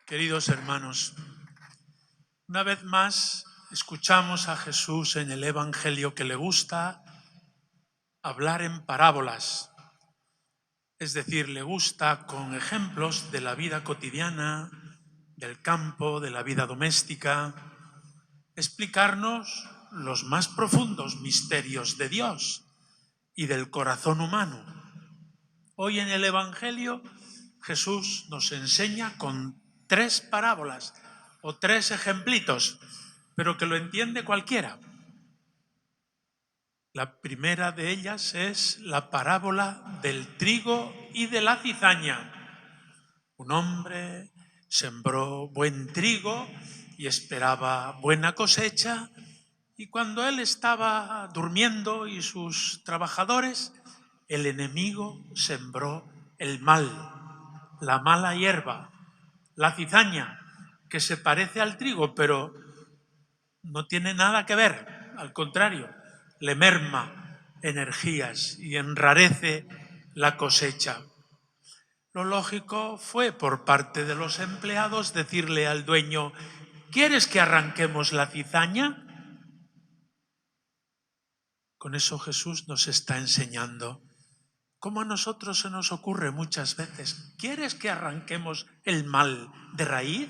Queridos hermanos, una vez más escuchamos a Jesús en el Evangelio que le gusta hablar en parábolas, es decir, le gusta con ejemplos de la vida cotidiana, del campo, de la vida doméstica, explicarnos los más profundos misterios de Dios y del corazón humano. Hoy en el Evangelio Jesús nos enseña con 3 parábolas o 3 ejemplitos, pero que lo entiende cualquiera. La primera de ellas es la parábola del trigo y de la cizaña. Un hombre sembró buen trigo y esperaba buena cosecha, y cuando él estaba durmiendo y sus trabajadores, el enemigo sembró el mal, la mala hierba, la cizaña, que se parece al trigo, pero no tiene nada que ver, al contrario, le merma energías y enrarece la cosecha. Lo lógico fue por parte de los empleados decirle al dueño: ¿quieres que arranquemos la cizaña? Con eso Jesús nos está enseñando cómo a nosotros se nos ocurre muchas veces: ¿quieres que arranquemos el mal de raíz?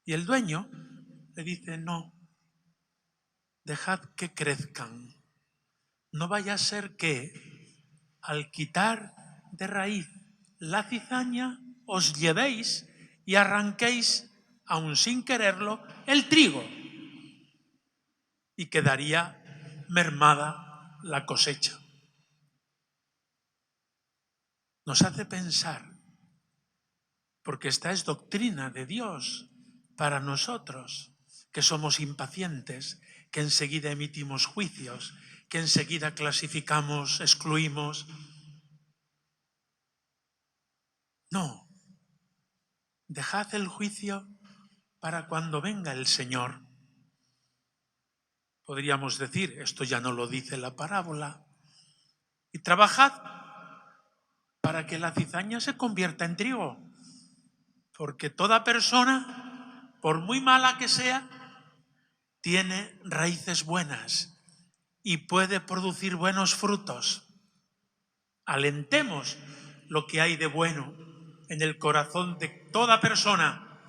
Y el dueño le dice: no, dejad que crezcan. No vaya a ser que al quitar de raíz la cizaña os llevéis y arranquéis, aun sin quererlo, el trigo, y quedaría mermada la cosecha. Nos hace pensar, porque esta es doctrina de Dios para nosotros, que somos impacientes, que enseguida emitimos juicios, que enseguida clasificamos, excluimos. No, dejad el juicio para cuando venga el Señor. Podríamos decir, esto ya no lo dice la parábola, y trabajad para que la cizaña se convierta en trigo, porque toda persona, por muy mala que sea, tiene raíces buenas y puede producir buenos frutos. Alentemos lo que hay de bueno en el corazón de toda persona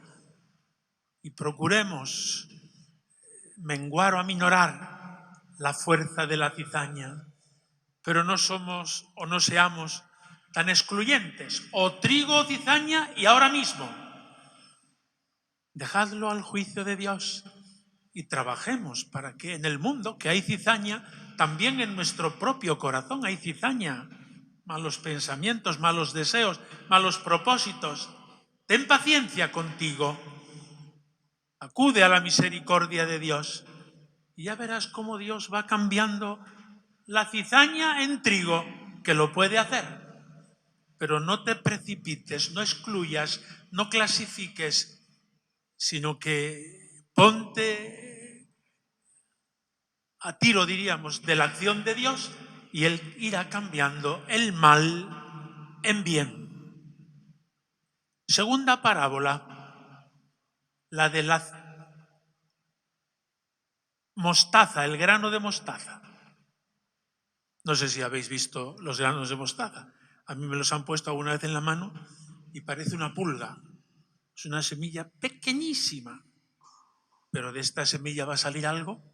y procuremos menguar o aminorar la fuerza de la cizaña, pero no somos o no seamos tan excluyentes, o trigo o cizaña y ahora mismo. Dejadlo al juicio de Dios y trabajemos para que en el mundo, que hay cizaña, también en nuestro propio corazón hay cizaña, malos pensamientos, malos deseos, malos propósitos. Ten paciencia contigo, acude a la misericordia de Dios y ya verás cómo Dios va cambiando la cizaña en trigo, que lo puede hacer. Pero no te precipites, no excluyas, no clasifiques, sino que ponte a tiro, diríamos, de la acción de Dios, y Él irá cambiando el mal en bien. Segunda parábola, la de la mostaza, el grano de mostaza. No sé si habéis visto los granos de mostaza. A mí me los han puesto alguna vez en la mano y parece una pulga. Es una semilla pequeñísima. ¿Pero de esta semilla va a salir algo?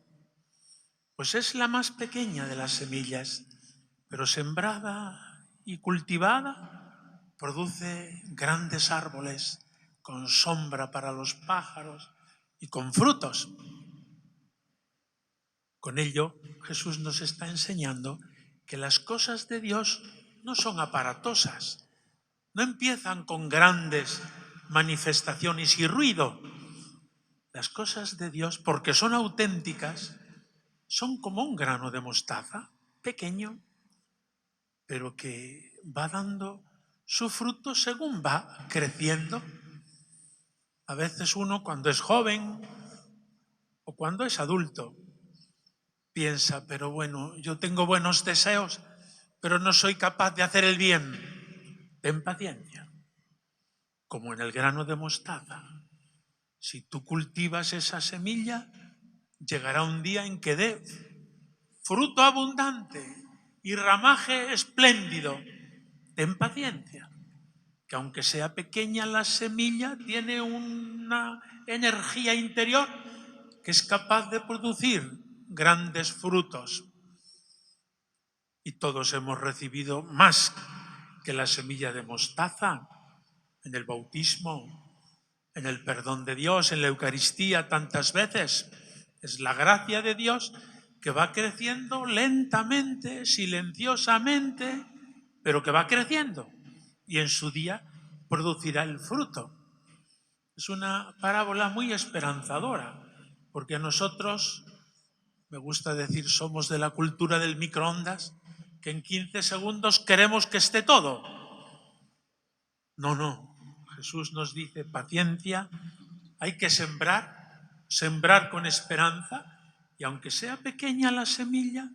Pues es la más pequeña de las semillas, pero sembrada y cultivada produce grandes árboles con sombra para los pájaros y con frutos. Con ello, Jesús nos está enseñando que las cosas de Dios no son aparatosas, no empiezan con grandes manifestaciones y ruido. Las cosas de Dios, porque son auténticas, son como un grano de mostaza, pequeño, pero que va dando su fruto según va creciendo. A veces uno, cuando es joven o cuando es adulto, piensa: pero bueno, yo tengo buenos deseos, pero no soy capaz de hacer el bien. Ten paciencia. como en el grano de mostaza. Si tú cultivas esa semilla, llegará un día en que dé fruto abundante y ramaje espléndido. Ten paciencia, que aunque sea pequeña la semilla, tiene una energía interior que es capaz de producir grandes frutos. Y todos hemos recibido más que la semilla de mostaza en el bautismo, en el perdón de Dios, en la Eucaristía tantas veces. Es la gracia de Dios que va creciendo lentamente, silenciosamente, pero que va creciendo y en su día producirá el fruto. Es una parábola muy esperanzadora, porque nosotros, me gusta decir, somos de la cultura del microondas, que en 15 segundos queremos que esté todo. No. Jesús nos dice paciencia, hay que sembrar con esperanza, y aunque sea pequeña la semilla,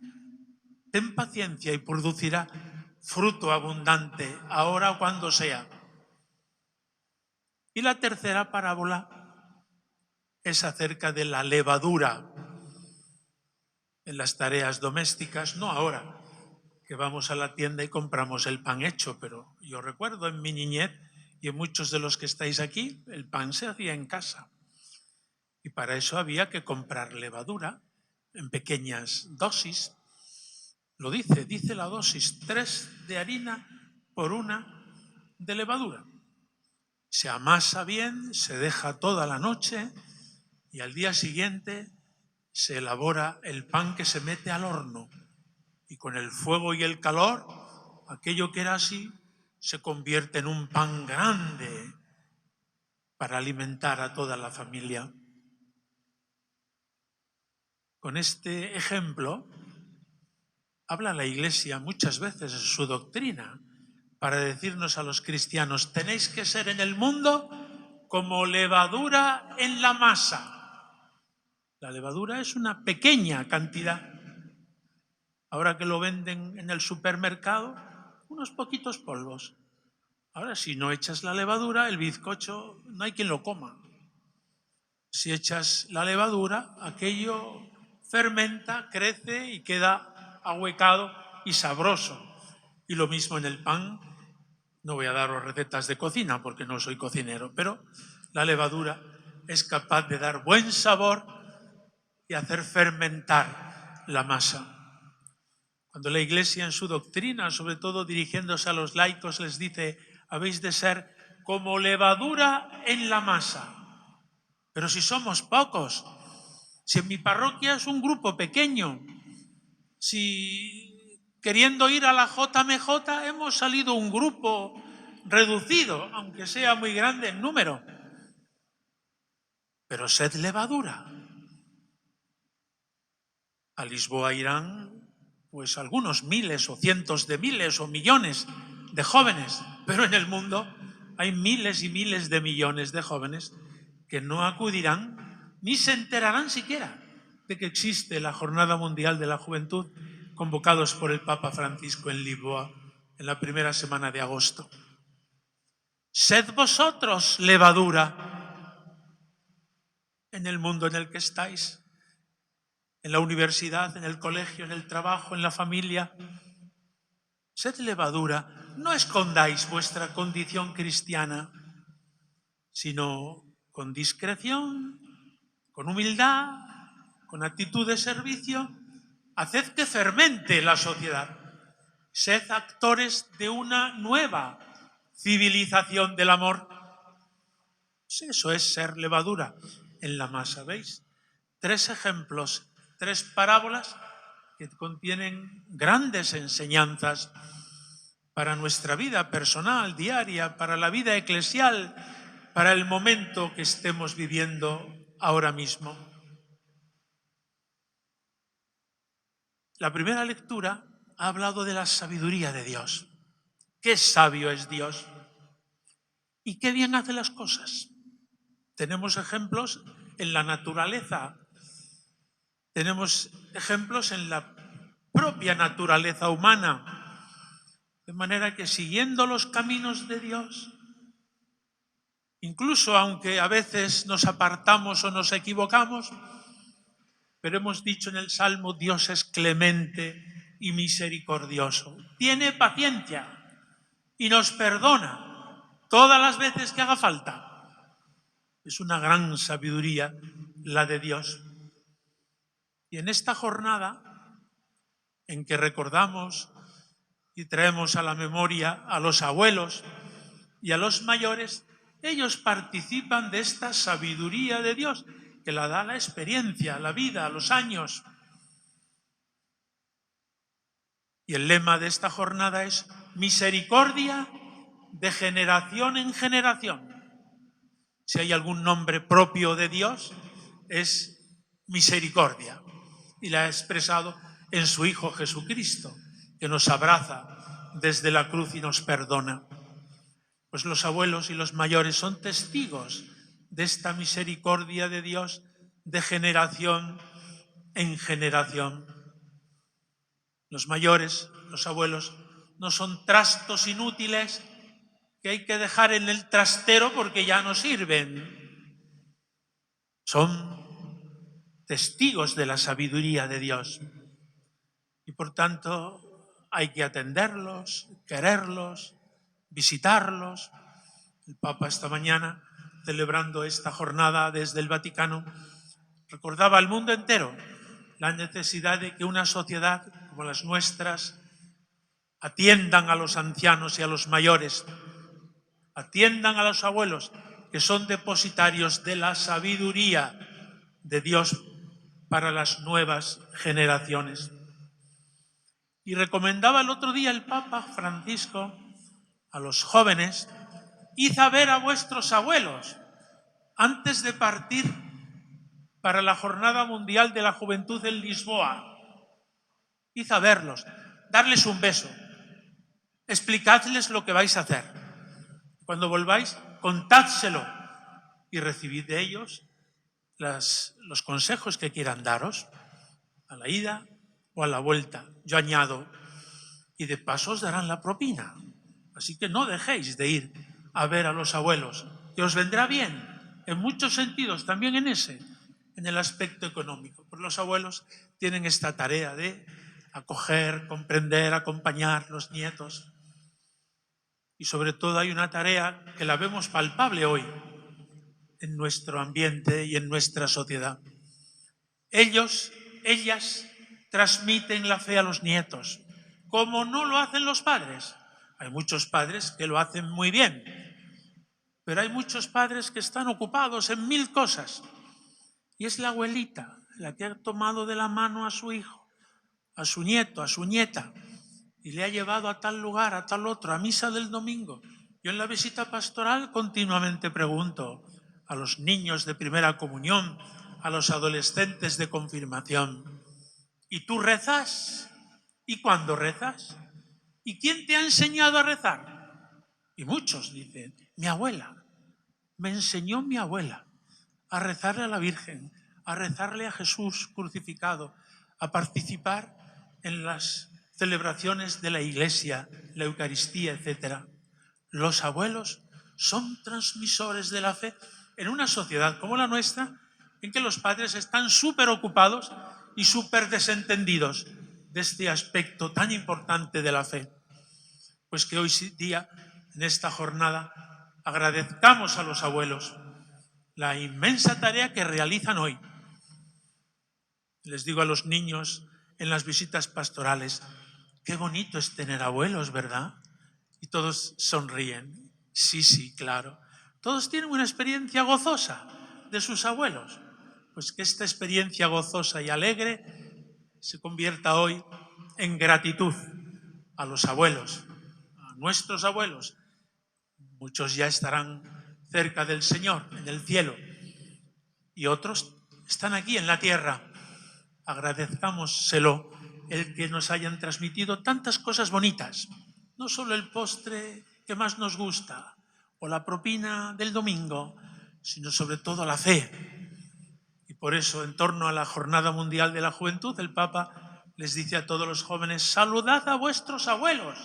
ten paciencia y producirá fruto abundante, ahora o cuando sea. Y la tercera parábola es acerca de la levadura en las tareas domésticas, no ahora que vamos a la tienda y compramos el pan hecho, pero yo recuerdo en mi niñez y en muchos de los que estáis aquí, el pan se hacía en casa. Y para eso había que comprar levadura en pequeñas dosis. Lo dice la dosis, 3 de harina por 1 de levadura. Se amasa bien, se deja toda la noche y al día siguiente se elabora el pan que se mete al horno. Y con el fuego y el calor, aquello que era así se convierte en un pan grande para alimentar a toda la familia. Con este ejemplo habla la Iglesia muchas veces en su doctrina para decirnos a los cristianos: tenéis que ser en el mundo como levadura en la masa. La levadura es una pequeña cantidad. Ahora que lo venden en el supermercado, unos poquitos polvos. Ahora, si no echas la levadura, el bizcocho no hay quien lo coma. Si echas la levadura, aquello fermenta, crece y queda ahuecado y sabroso. Y lo mismo en el pan. No voy a daros recetas de cocina porque no soy cocinero, pero la levadura es capaz de dar buen sabor y hacer fermentar la masa. Cuando la Iglesia en su doctrina, sobre todo dirigiéndose a los laicos, les dice: habéis de ser como levadura en la masa. Pero si somos pocos, si en mi parroquia es un grupo pequeño, si queriendo ir a la JMJ hemos salido un grupo reducido, aunque sea muy grande en número, pero sed levadura. A Lisboa irán pues algunos miles o cientos de miles o millones de jóvenes, pero en el mundo hay miles y miles de millones de jóvenes que no acudirán ni se enterarán siquiera de que existe la Jornada Mundial de la Juventud, convocados por el Papa Francisco en Lisboa en la primera semana de agosto. Sed vosotros levadura en el mundo en el que estáis, en la universidad, en el colegio, en el trabajo, en la familia. Sed levadura, no escondáis vuestra condición cristiana, sino con discreción, con humildad, con actitud de servicio, haced que fermente la sociedad. Sed actores de una nueva civilización del amor. Eso es ser levadura en la masa, ¿veis? 3 ejemplos, 3 parábolas que contienen grandes enseñanzas para nuestra vida personal, diaria, para la vida eclesial, para el momento que estemos viviendo ahora mismo. La primera lectura ha hablado de la sabiduría de Dios. Qué sabio es Dios y qué bien hace las cosas. Tenemos ejemplos en la naturaleza, tenemos ejemplos en la propia naturaleza humana, de manera que siguiendo los caminos de Dios, Incluso aunque a veces nos apartamos o nos equivocamos, pero hemos dicho en el Salmo, Dios es clemente y misericordioso. Tiene paciencia y nos perdona todas las veces que haga falta. Es una gran sabiduría la de Dios. Y en esta jornada en que recordamos y traemos a la memoria a los abuelos y a los mayores, ellos participan de esta sabiduría de Dios, que la da la experiencia, la vida, los años. Y el lema de esta jornada es misericordia de generación en generación. Si hay algún nombre propio de Dios, es misericordia. Y la ha expresado en su Hijo Jesucristo, que nos abraza desde la cruz y nos perdona. Pues los abuelos y los mayores son testigos de esta misericordia de Dios de generación en generación. Los mayores, los abuelos, no son trastos inútiles que hay que dejar en el trastero porque ya no sirven. Son testigos de la sabiduría de Dios. Y por tanto hay que atenderlos, quererlos, visitarlos. El Papa esta mañana, celebrando esta jornada desde el Vaticano, recordaba al mundo entero la necesidad de que una sociedad como las nuestras atiendan a los ancianos y a los mayores, atiendan a los abuelos, que son depositarios de la sabiduría de Dios para las nuevas generaciones. Y recomendaba el otro día el Papa Francisco a los jóvenes: id a ver a vuestros abuelos antes de partir para la Jornada Mundial de la Juventud en Lisboa. Id a verlos, darles un beso, explicadles lo que vais a hacer. Cuando volváis, contádselo y recibid de ellos los consejos que quieran daros a la ida o a la vuelta. Yo añado, y de paso os darán la propina. Así que no dejéis de ir a ver a los abuelos, que os vendrá bien en muchos sentidos, también en ese, en el aspecto económico. Pues los abuelos tienen esta tarea de acoger, comprender, acompañar los nietos. Y sobre todo hay una tarea que la vemos palpable hoy en nuestro ambiente y en nuestra sociedad. Ellos, ellas transmiten la fe a los nietos, como no lo hacen los padres. Hay muchos padres que lo hacen muy bien, pero hay muchos padres que están ocupados en 1000 cosas. Y es la abuelita la que ha tomado de la mano a su hijo, a su nieto, a su nieta, y le ha llevado a tal lugar, a tal otro, a misa del domingo. Yo en la visita pastoral continuamente pregunto a los niños de primera comunión, a los adolescentes de confirmación: ¿y tú rezas? ¿Y cuándo rezas? ¿Y quién te ha enseñado a rezar? Y muchos dicen: mi abuela, me enseñó mi abuela a rezarle a la Virgen, a rezarle a Jesús crucificado, a participar en las celebraciones de la Iglesia, la Eucaristía, etc. Los abuelos son transmisores de la fe en una sociedad como la nuestra, en que los padres están súper ocupados y súper desentendidos de este aspecto tan importante de la fe. Pues que hoy día, en esta jornada, agradezcamos a los abuelos la inmensa tarea que realizan hoy. Les digo a los niños en las visitas pastorales: qué bonito es tener abuelos, ¿verdad? Y todos sonríen. Sí, sí, claro. Todos tienen una experiencia gozosa de sus abuelos. Pues que esta experiencia gozosa y alegre se convierta hoy en gratitud a los abuelos, a nuestros abuelos. Muchos ya estarán cerca del Señor, en el cielo, y otros están aquí en la tierra. Agradezcámoselo el que nos hayan transmitido tantas cosas bonitas, no solo el postre que más nos gusta o la propina del domingo, sino sobre todo la fe. Y por eso, en torno a la Jornada Mundial de la Juventud, el Papa les dice a todos los jóvenes: saludad a vuestros abuelos,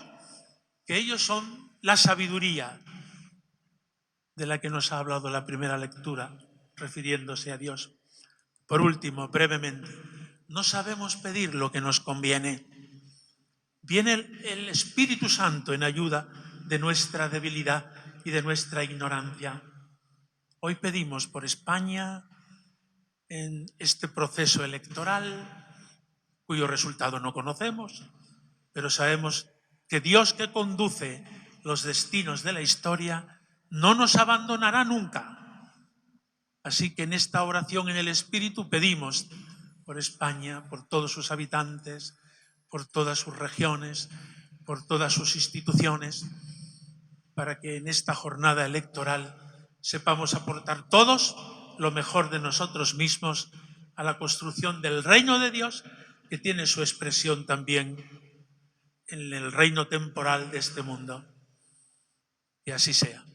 que ellos son la sabiduría. de la que nos ha hablado la primera lectura, refiriéndose a Dios. Por último, brevemente, no sabemos pedir lo que nos conviene. Viene el Espíritu Santo en ayuda de nuestra debilidad y de nuestra ignorancia. Hoy pedimos por España en este proceso electoral, cuyo resultado no conocemos, pero sabemos que Dios, que conduce los destinos de la historia, no nos abandonará nunca. Así que en esta oración en el Espíritu pedimos por España, por todos sus habitantes, por todas sus regiones, por todas sus instituciones, para que en esta jornada electoral sepamos aportar todos lo mejor de nosotros mismos a la construcción del reino de Dios, que tiene su expresión también en el reino temporal de este mundo. Y así sea.